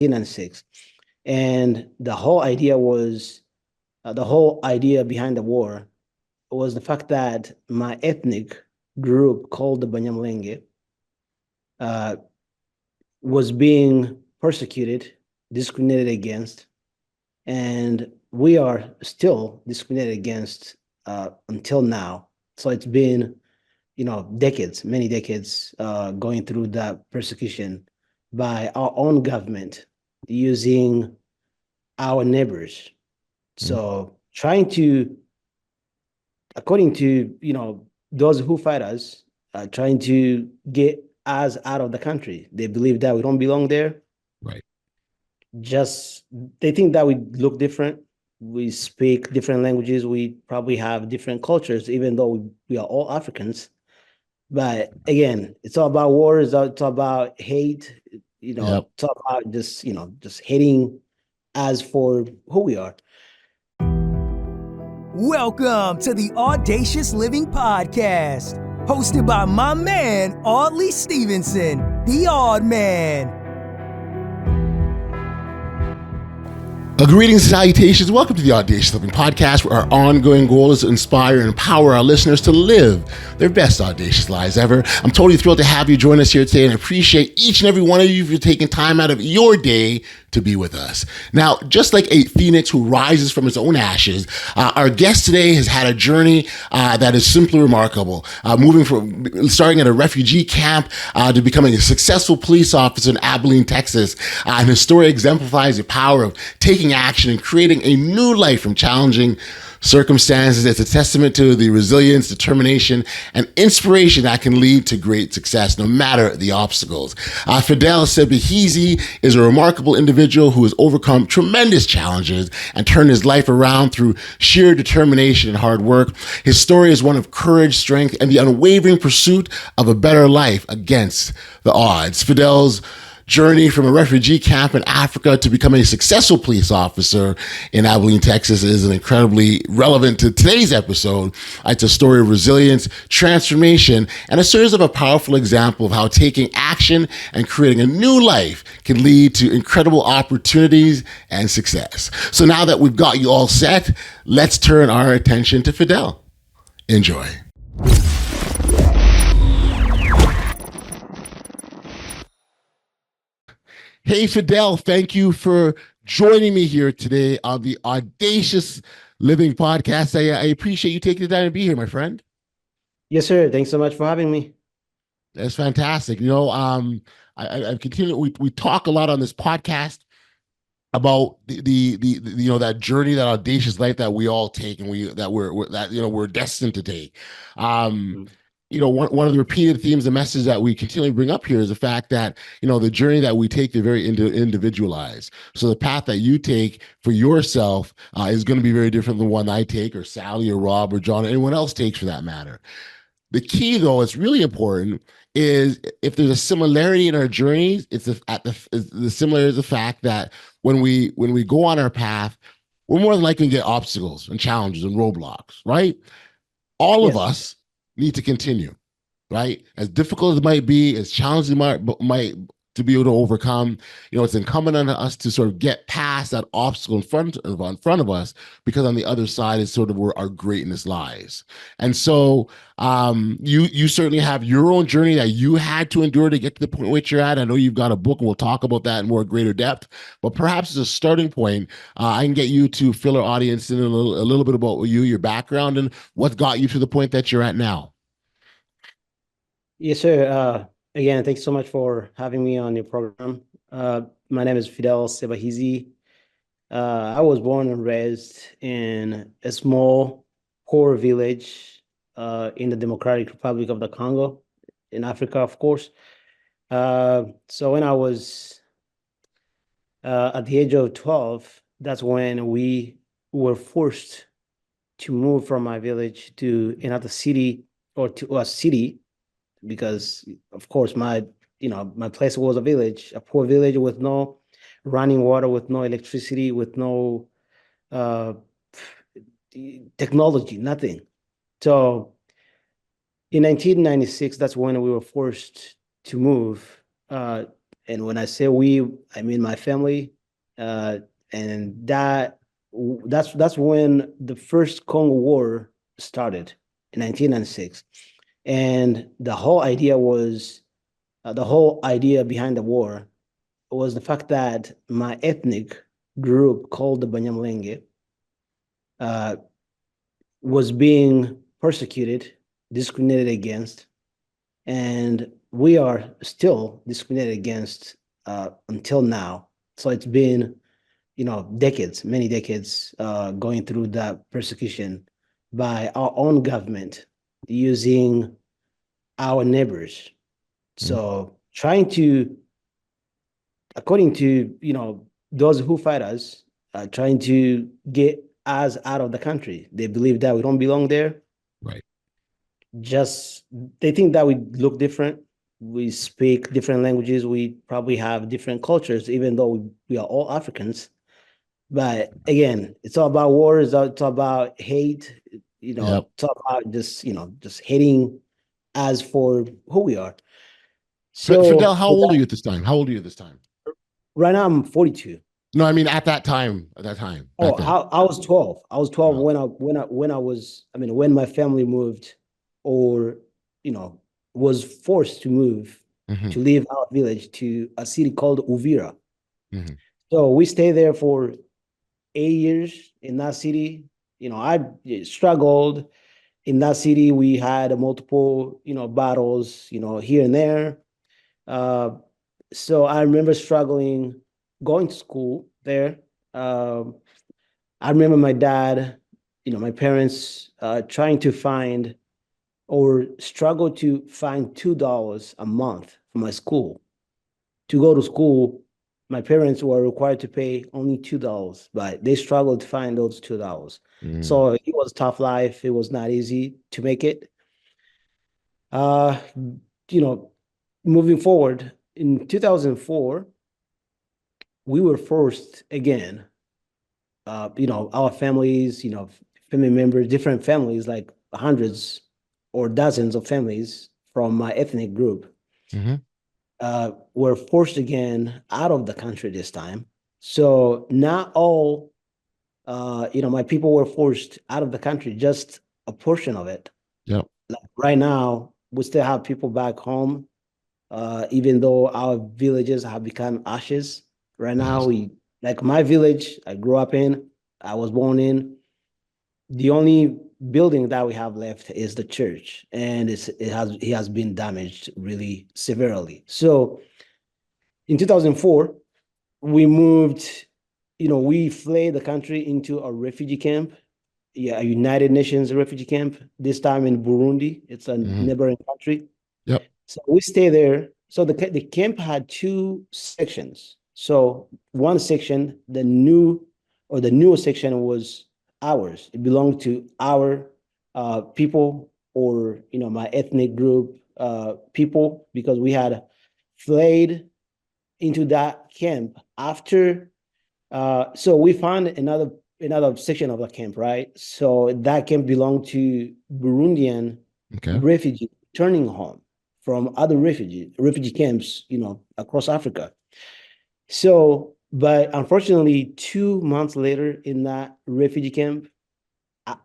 1996. And the whole idea behind the war was the fact that my ethnic group called the Banyamulenge uh, was being persecuted, discriminated against, and we are still discriminated against until now. So it's been, decades, many decades, going through that persecution by our own government using our neighbors. Mm. So trying to, according to, those who fight us, trying to get us out of the country. They believe that we don't belong there. Right. Just they think that we look different. We speak different languages. We probably have different cultures, even though we are all Africans. But again, it's all about war. It's all about hate. Yep. It's all about just hating us for who we are. Welcome to the Audacious Living Podcast, hosted by my man, Audley Stephenson, the Odd Man. Greetings and salutations. Welcome to the Audacious Living Podcast, where our ongoing goal is to inspire and empower our listeners to live their best audacious lives ever. I'm totally thrilled to have you join us here today and appreciate each and every one of you for taking time out of your day to be with us. Now, just like a phoenix who rises from its own ashes, our guest today has had a journey that is simply remarkable. Moving from starting at a refugee camp to becoming a successful police officer in Abilene, Texas. And his story exemplifies the power of taking action and creating a new life from challenging circumstances. It's a testament to the resilience, determination, and inspiration that can lead to great success, no matter the obstacles. Fidele Sebahizi is a remarkable individual who has overcome tremendous challenges and turned his life around through sheer determination and hard work. His story is one of courage, strength, and the unwavering pursuit of a better life against the odds. Fidele's journey from a refugee camp in Africa to becoming a successful police officer in Abilene, Texas is an incredibly relevant to today's episode. It's a story of resilience, transformation, and a series of a powerful example of how taking action and creating a new life can lead to incredible opportunities and success. So now that we've got you all set, let's turn our attention to Fidele. Enjoy. Hey, Fidele, thank you for joining me here today on the Audacious Living Podcast. I appreciate you taking the time to be here, my friend. Yes, sir. Thanks so much for having me. That's fantastic. I've continued. We talk a lot on this podcast about the that journey, that audacious life that we all take, and we're destined to take. Um, Mhm. one of the repeated themes, the message that we continually bring up here is the fact that, the journey that we take, they're very individualized. So the path that you take for yourself is going to be very different than the one I take, or Sally, or Rob, or John, or anyone else takes for that matter. The key, though, it's really important, is if there's a similarity in our journeys, the similar is the fact that when we go on our path, we're more than likely to get obstacles and challenges and roadblocks, right? All of Yes. us need to continue, right? As difficult as it might be, as challenging might to be able to overcome, it's incumbent on us to sort of get past that obstacle in front of us, because on the other side is sort of where our greatness lies. And so, you certainly have your own journey that you had to endure to get to the point which you're at. I know you've got a book, and we'll talk about that in more greater depth. But perhaps as a starting point, I can get you to fill our audience in a little bit about you, your background, and what got you to the point that you're at now. Yes, sir. Again, thanks so much for having me on your program. My name is Fidele Sebahizi. I was born and raised in a small, poor village in the Democratic Republic of the Congo, in Africa, of course. So when I was at the age of 12, that's when we were forced to move from my village to another city, or to a city, because of course my place was a village, a poor village with no running water, with no electricity, with no uh, technology, nothing. So in 1996, that's when we were forced to move. And when I say we, I mean my family. Uh, and that's when the first Congo War started in 1996. And the whole idea behind the war was the fact that my ethnic group called the Banyamulenge uh, was being persecuted, discriminated against, and we are still discriminated against until now. So it's been, decades, many decades, going through that persecution by our own government using our neighbors. Mm. So trying to, according to, those who fight us, trying to get us out of the country. They believe that we don't belong there. Right. Just they think that we look different. We speak different languages. We probably have different cultures, even though we are all Africans. But again, it's all about war. It's all about hate. Yep. It's all about just hating us for who we are. Fidel, So how old are you at this time? How old are you at this time? right now I'm 42. No, I mean at that time. At that time, Oh, back then. I was 12. I was 12 Wow. when my family moved, or was forced to move, Hmm. to leave our village to a city called Uvira. Hmm. So we stayed there for 8 years in that city. I struggled in that city. We had multiple, battles, here and there. Uh, so I remember struggling going to school there. Um, I remember my dad, my parents trying to find or struggle to find $2 a month for my school. To go to school, my parents were required to pay only $2, but they struggled to find those $2. Mm. So it was a tough life. It was not easy to make it. Uh, you know, Moving forward, in 2004, we were forced again, our families, family members, different families, like hundreds or dozens of families from my ethnic group, Hmm. were forced again out of the country this time. So not all, my people were forced out of the country, just a portion of it. Yep. Like right now, we still have people back home, even though our villages have become ashes. Right now, Yes. like my village I grew up in, I was born in, the only building that we have left is the church, and it has been damaged really severely. So in 2004, we moved, we fled the country into a refugee camp, yeah, a United Nations refugee camp, this time in Burundi. It's a Hmm. neighboring country. Yep. So we stay there. So the camp had two sections. So one section, the newest section was ours. It belonged to our people, or my ethnic group people, because we had fled into that camp after. So we found another section of the camp, right? So that camp belonged to Burundian Okay. refugees returning home from other refugee camps, across Africa. So, but unfortunately, 2 months later in that refugee camp,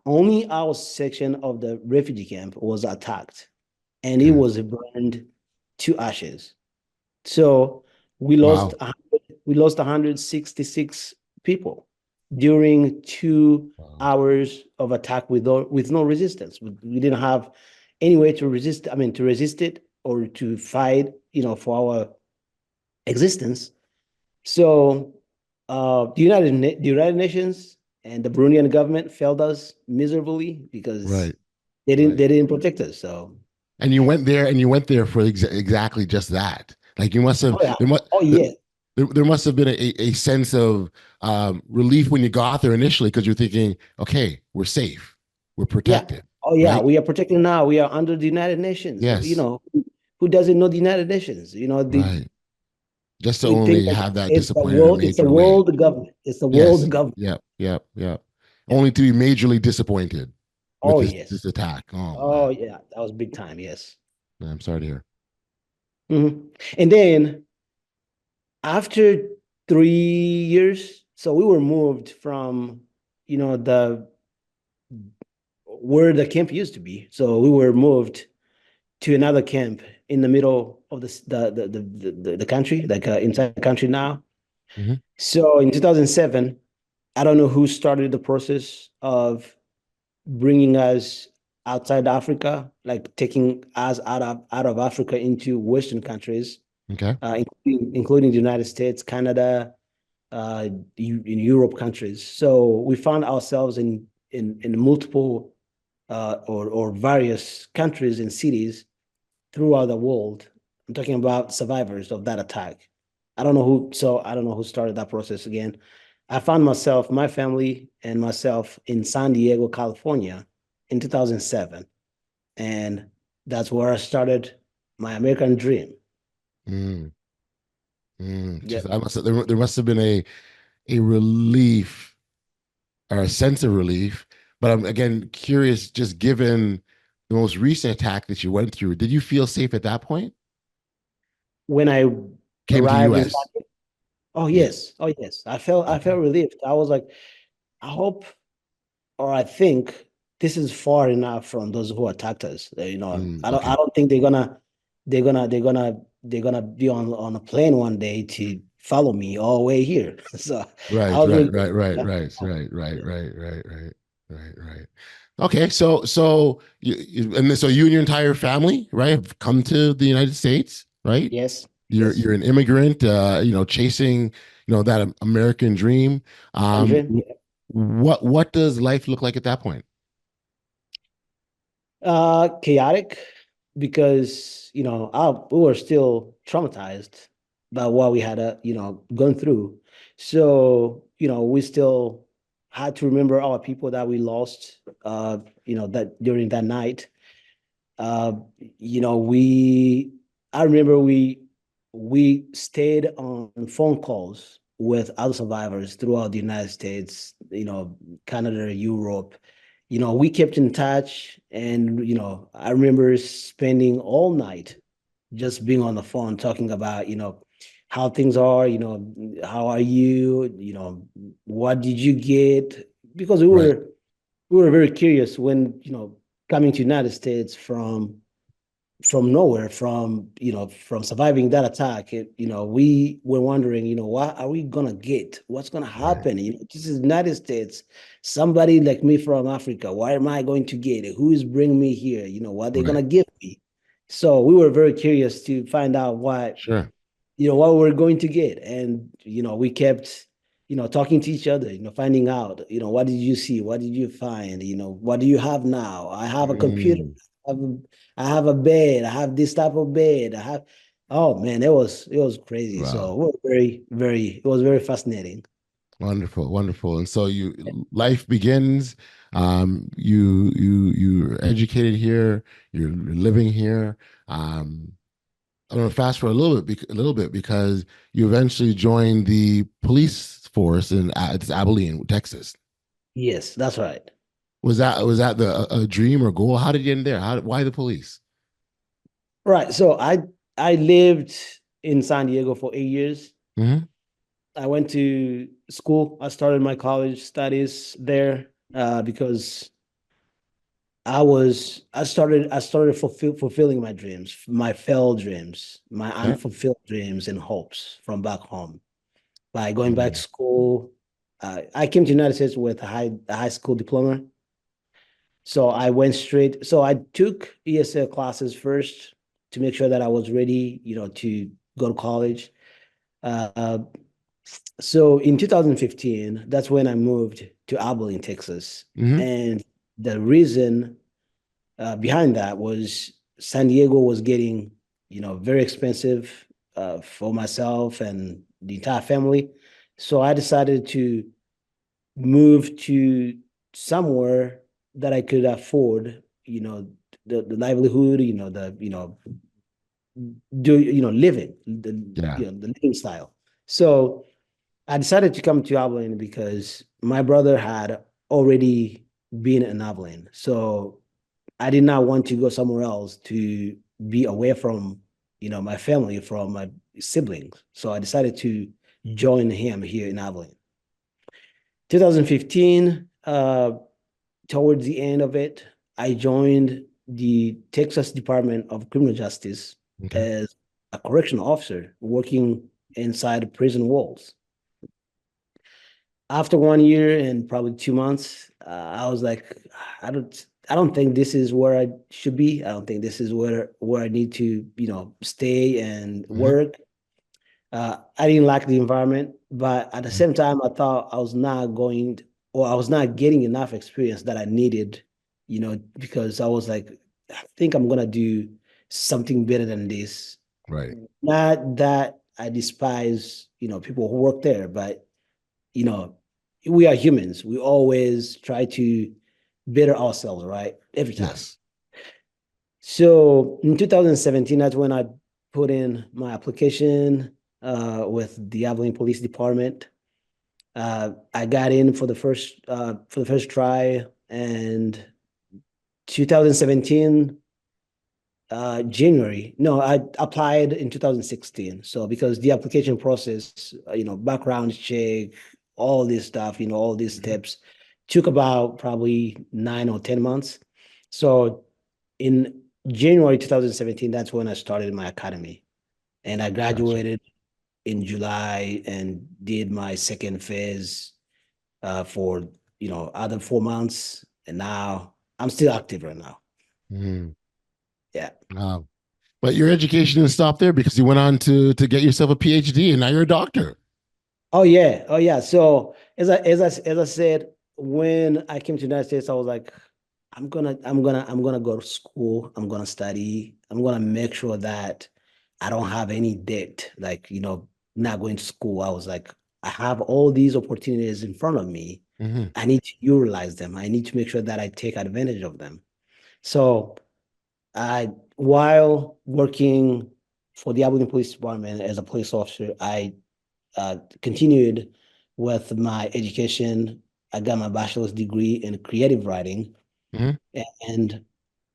only our section of the refugee camp was attacked, and it Okay. was burned to ashes. So we Wow. lost 166 people during two Wow. hours of attack with no resistance. We didn't have any way to resist. I mean, to resist it or to fight, for our existence. So the United Nations and the Burundian government failed us miserably because Right. Right. they didn't protect us. So And you went there for exactly just that. Like you must have, oh yeah, there must, oh yeah, there must have been a sense of relief when you got there initially because you're thinking, okay, we're safe, we're yeah. protected, Oh yeah, right? we are protected now. We are under the United Nations. Yes, Who doesn't know the United Nations? right. Just to We think only that have that it's the disappointed in a world, it's a major way. world government. It's the Yes. world government. Yep. Yep. Yep. Yeah. Only to be majorly disappointed with Oh this yes. attack. Oh Oh man. yeah. That was big time. Yes. I'm sorry to hear. Mhm. And then After 3 years, so we were moved from, the where the camp used to be. So we were moved to another camp in the middle of the country, like inside the country now. Hmm. So in 2007, I don't know who started the process of bringing us outside Africa, like taking us out of Africa into Western countries, Okay. including the United States, Canada, in Europe countries. So we found ourselves in multiple or various countries and cities throughout the world. I'm talking about survivors of that attack. I don't know who started that process again. I found myself, my family, and myself in San Diego, California in 2007. And that's where I started my American dream. Mm, Yeah. just, there must have been a relief or a sense of relief. But I'm again curious, just given the most recent attack that you went through, did you feel safe at that point? When I Came to arrived in San US. Diego, oh Yeah. yes, oh yes. I felt Okay. relieved. I was like, I hope or I think this is far enough from those who attacked us. I Okay. don't think they're gonna be on a plane one day to follow me all the way here. So I Right, was right, really, right, right, yeah, right, right, right, right, right, right, right, right. Okay, so so you and your entire family, right, have come to the United States, right? yes, You're yes, you're an immigrant, chasing, that American dream. Um, Andre. Yeah. what does life look like at that point? Chaotic because we were still traumatized by what we had gone through. So we still had to remember our people that we lost. That during that night. Uh, we I remember we stayed on phone calls with other survivors throughout the United States, Canada, Europe. We kept in touch, and I remember spending all night just being on the phone talking about, how things are, how are you, what did you get? Because Right, we were very curious when, coming to United States from nowhere, from surviving that attack. We were wondering, what are we gonna get? What's gonna right, happen? This is United States. Somebody like me from Africa. What am I going to get? Who is bringing me here? What they're right. gonna give me. So we were very curious to find out Sure. what we're going to get. And, we kept, talking to each other, finding out, what did you see? What did you find? What do you have now? I have a computer. Mm, I have, I have a bed. I have this type of bed. Oh man, it was crazy. So wow. it was it was very fascinating. Wonderful, wonderful. And so life begins. You're educated here. You're living here. Um, I'm gonna fast forward a little bit because you eventually joined the police force in it's Abilene, Texas. Yes, that's right. Was that a dream or goal? How did you end there? Why the police? Right. So I lived in San Diego for 8 years. Hmm. I went to school. I started my college studies there because I started fulfilling my dreams, my failed dreams, my Okay. unfulfilled dreams and hopes from back home by going back to Mm. school. I came to the United States with a high school diploma. So I went straight. So I took ESL classes first to make sure that I was ready, to go to college. Uh, so in 2015, that's when I moved to Abilene, Texas. Hmm. And the reason behind that was San Diego was getting, very expensive for myself and the entire family. So I decided to move to somewhere that I could afford, the livelihood, living, Yeah. the living style. So I decided to come to Abilene because my brother had already been in Abilene. So I did not want to go somewhere else to be away from, my family, from siblings. So I decided to join him here in Abilene. 2015, towards the end of it, I joined the Texas Department of Criminal Justice Okay. as a correctional officer working inside prison walls. After 1 year and probably 2 months, I was like, I don't think this is where I should be. I don't think this is where I need to, stay and Hmm. work. I didn't like the environment, but at the Hmm. same time, I thought I was not going, or I was not getting enough experience that I needed, because I was like, I think I'm gonna do something better than this. Right. Not that I despise, people who work there, but you know, we are humans. We always try to better ourselves, right? Every time. Yes. So in 2017, that's when I put in my application with the Abilene Police Department. I got in for the first try, and 2017 January. No, I applied in 2016. So because the application process, background check, all this stuff, all these Hmm. steps took about probably 9 or 10 months. So in January 2017, that's when I started my academy. And I Gotcha. graduated in July and did my second phase for, other 4 months. And now I'm still active right now. Mm. Yeah. But your education didn't stop there because you went on to get yourself a PhD and now you're a doctor. Oh yeah, oh yeah. So as I said, when I came to the United States, I was like, I'm gonna go to school. I'm gonna study. I'm gonna make sure that I don't have any debt. Like not going to school. I was like, I have all these opportunities in front of me. Hmm. I need to utilize them. I need to make sure that I take advantage of them. So I, while working for the Abilene Police Department as a police officer, I continued with my education. I got my bachelor's degree in creative writing, Hmm. and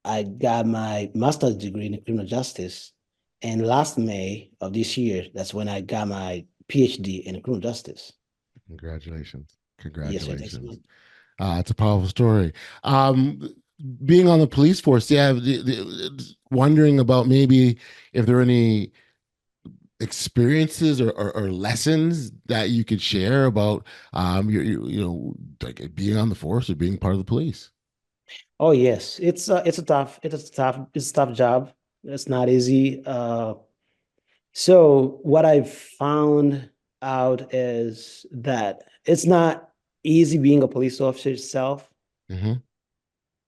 I got my master's degree in criminal justice. And last May of this year, that's when I got my PhD in criminal justice. Congratulations. Yes, sir. Thanks so Congratulations. much. It's a powerful story. Um, Being on the police force, yeah, wondering about maybe if there are any experiences or lessons that you could share about like being on the force or being part of the police. Oh yes, it's a tough job. It's not easy. So what I've found out is that it's not easy being a police officer itself, Hmm.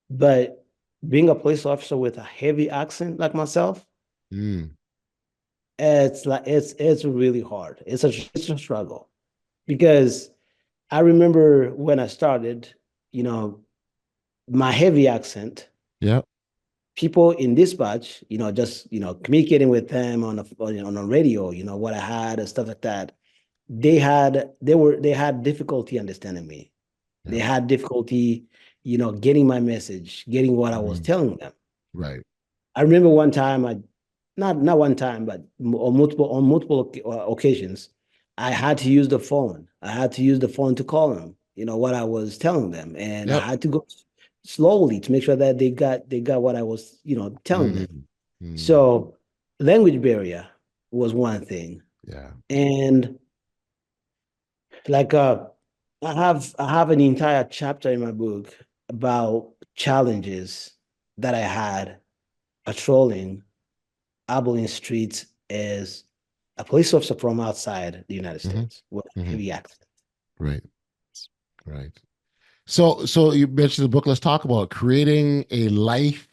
but being a police officer with a heavy accent like myself, Mm. it's really hard. It's a struggle because I remember when I started, you know, my heavy accent, Yeah. people in dispatch, just communicating with them on a radio, what I had and stuff like that. They had difficulty understanding me. They Yeah. had difficulty, getting my message, getting what I was Mhm. telling them. Right. I remember one time, not one time, but on multiple occasions, I had to use the phone. I had to use the phone to call them, what I was telling them, and I Yep. had to go slowly to make sure that they got what I was, telling them. Mm. Mm. So language barrier was one thing, Yeah. and like I have an entire chapter in my book about challenges that I had patrolling Abilene streets as a police officer from outside the United Hmm. States with a Hmm. heavy accent. Right. Right. So you mentioned the book. Let's talk about creating a life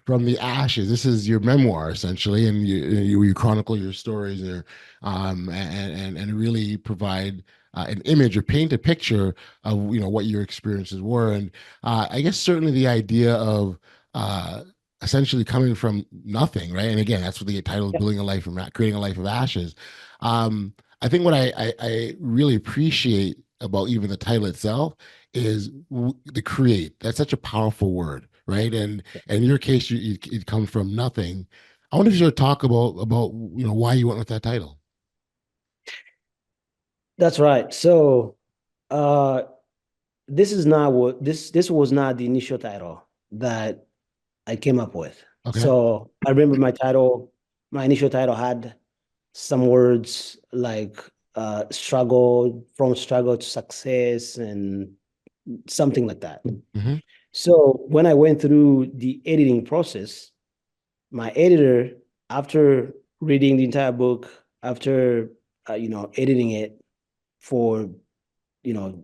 from the ashes. This is your memoir essentially, and you chronicle your stories there, and really provide an image or paint a picture of what your experiences were. And I guess certainly the idea of uh, essentially coming from nothing, right? And again, that's what the title is: Yeah, building a life from creating a life of ashes. I think what I really appreciate about even the title itself is the create. That's such a powerful word, right? And in your case, you come from nothing. I wonder if you sort of talk about why you went with that title. That's right. So uh this is not what this was not the initial title that I came up with. Okay. So I remember my initial title had some words like struggle to success and something like that. Hmm. So when I went through the editing process, my editor, after reading the entire book, after editing it for, you know,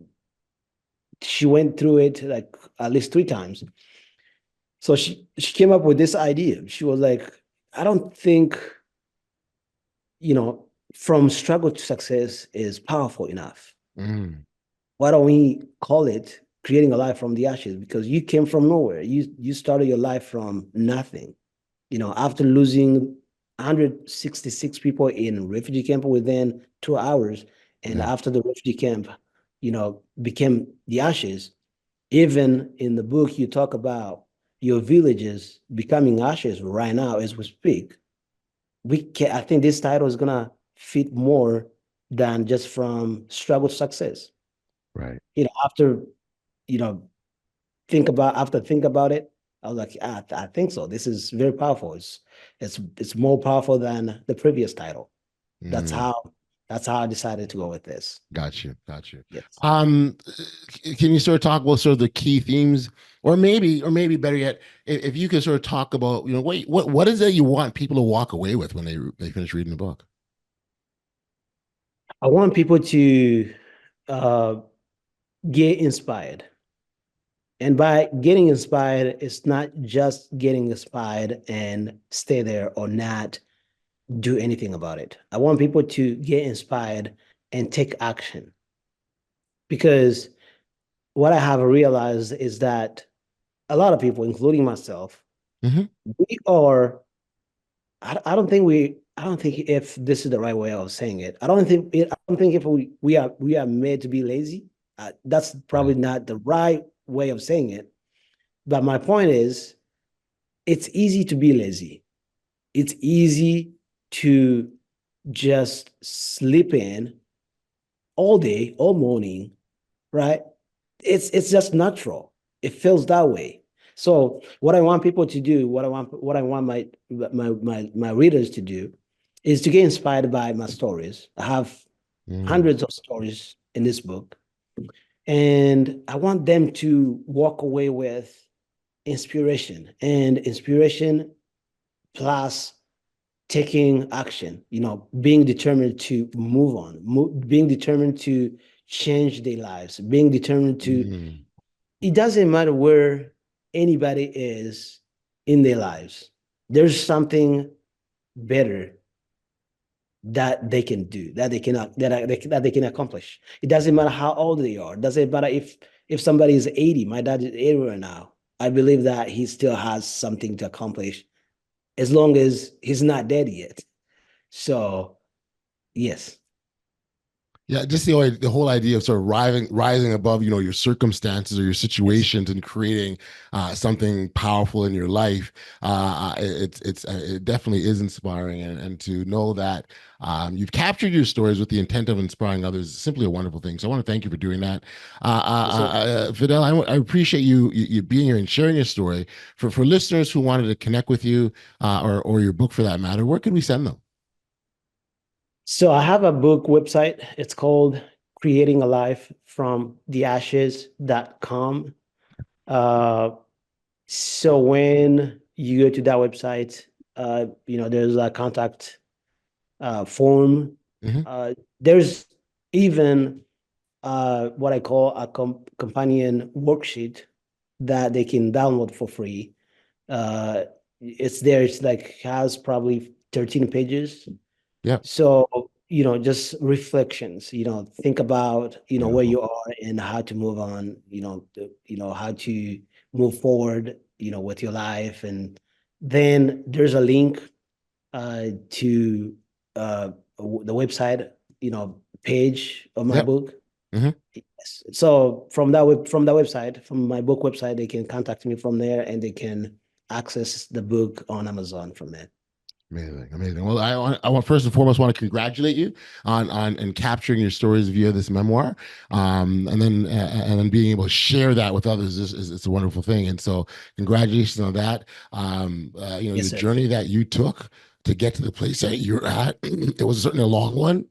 she went through it like at least 3 times. So she came up with this idea. She was like, I don't think, from struggle to success is powerful enough. Mm. Why don't we call it creating a life from the ashes? Because you came from nowhere. You started your life from nothing. After losing 166 people in refugee camp within 2 hours, and Yeah. after the refugee camp, became the ashes. Even in the book, you talk about your villages becoming ashes right now as we speak. I think this title is gonna fit more than just from struggle to success. Right. After you know think about it, I was like, I think so. This is very powerful. It's more powerful than the previous title. That's Mm. how that's how I decided to go with this. Got you. Got you. Yes. Can you sort of talk about sort of the key themes, or maybe better yet, if you could sort of talk about, wait, what is it you want people to walk away with when they finish reading the book? I want people to uh, get inspired. And by getting inspired, it's not just getting inspired and stay there or not do anything about it. I want people to get inspired and take action, because what I have realized is that a lot of people, including myself, Hmm. we are, I don't think if this is the right way of saying it. I don't think if we are made to be lazy. That's probably Right. not the right way of saying it. But my point is, it's easy to be lazy. It's easy to just sleep in all day, all morning, right? It's just natural. It feels that way. So what I want people to do, what I want my readers to do, is to get inspired by my stories. I have Mm. hundreds of stories in this book, and I want them to walk away with inspiration, and inspiration plus taking action, being determined to move on, being determined to change their lives, being determined to, Mm. it doesn't matter where anybody is in their lives. There's something better that they can do, that they can that they can accomplish. It doesn't matter how old they are. It doesn't matter if somebody is 80. My dad is 80 right now. I believe that he still has something to accomplish as long as he's not dead yet. So yes. Yeah, just the whole idea of sort of rising above, your circumstances or your Yes. situations, and creating something powerful in your life. It definitely is inspiring, and to know that you've captured your stories with the intent of inspiring others is simply a wonderful thing. So I want to thank you for doing that, Yes, sir. Fidel. I appreciate you being here and sharing your story. For listeners who wanted to connect with you, or your book for that matter, where can we send them? So I have a book website. It's called Creating a Life from the Ashes.com. Uh, so when you go to that website, there's a contact form. Hmm. There's even what I call a companion worksheet that they can download for free. Uh, it's there. It's like has probably 13 pages. Yeah. So, just reflections, think about, where Beautiful. you are and how to move on, how to move forward, with your life. And then there's a link to the website, page of my Yep. book. Hmm. Yes. So from that website, from my book website, they can contact me from there and they can access the book on Amazon from there. Amazing, amazing. Well, I want first and foremost want to congratulate you on and capturing your stories via this memoir, and then being able to share that with others is it's a wonderful thing. And so, congratulations on that. Yes, The sir. journey that you took to get to the place that you're at, it was certainly a long one,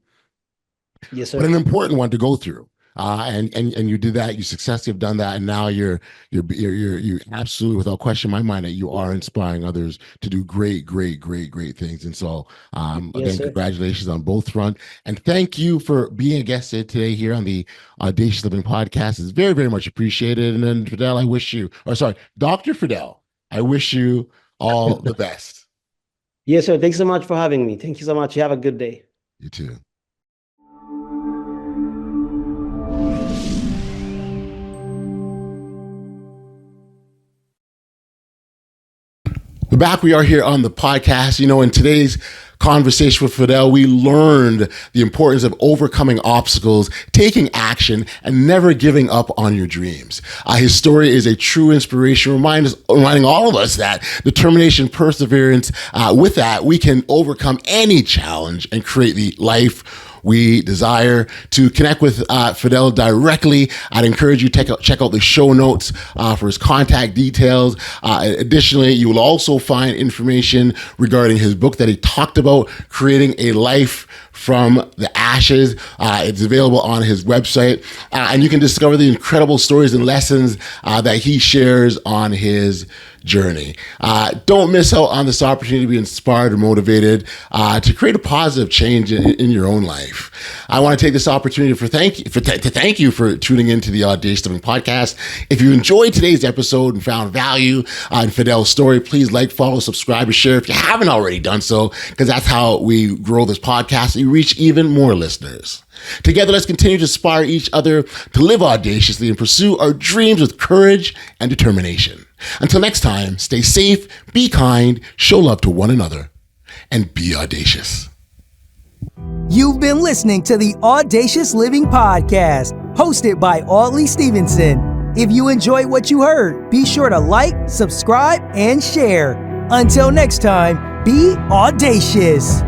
Yes, but sir. an important one to go through. And you did that. You successfully have done that, and now you're absolutely, without question in my mind, that you are inspiring others to do great, great, great, great things. And so, Yes, again, sir. congratulations on both front, and thank you for being a guest today here on the Audacious Living Podcast. It's very, very much appreciated. And then Fidele, Dr. Fidele, I wish you all the best. Yes, sir. Thanks so much for having me. Thank you so much. You have a good day. You too. Back we are here on the podcast. In today's conversation with Fidele, we learned the importance of overcoming obstacles, taking action, and never giving up on your dreams. His story is a true inspiration, reminding all of us that determination, perseverance, with that, we can overcome any challenge and create the life we desire. To connect with Fidele directly, I'd encourage you to check out the show notes for his contact details. Additionally, you will also find information regarding his book that he talked about, Creating a Life from the Ashes. It's available on his website, and you can discover the incredible stories and lessons that he shares on his journey. Don't miss out on this opportunity to be inspired or motivated to create a positive change in your own life. I want to take this opportunity to thank you for tuning into the Audacious Living Podcast. If you enjoyed today's episode and found value in Fidele's story, please like, follow, subscribe, and share if you haven't already done so, because that's how we grow this podcast and reach even more listeners. Together, let's continue to inspire each other to live audaciously and pursue our dreams with courage and determination. Until next time, stay safe, be kind, show love to one another, and be audacious. You've been listening to the Audacious Living Podcast, hosted by Audley Stephenson. If you enjoyed what you heard, be sure to like, subscribe, and share. Until next time, be audacious.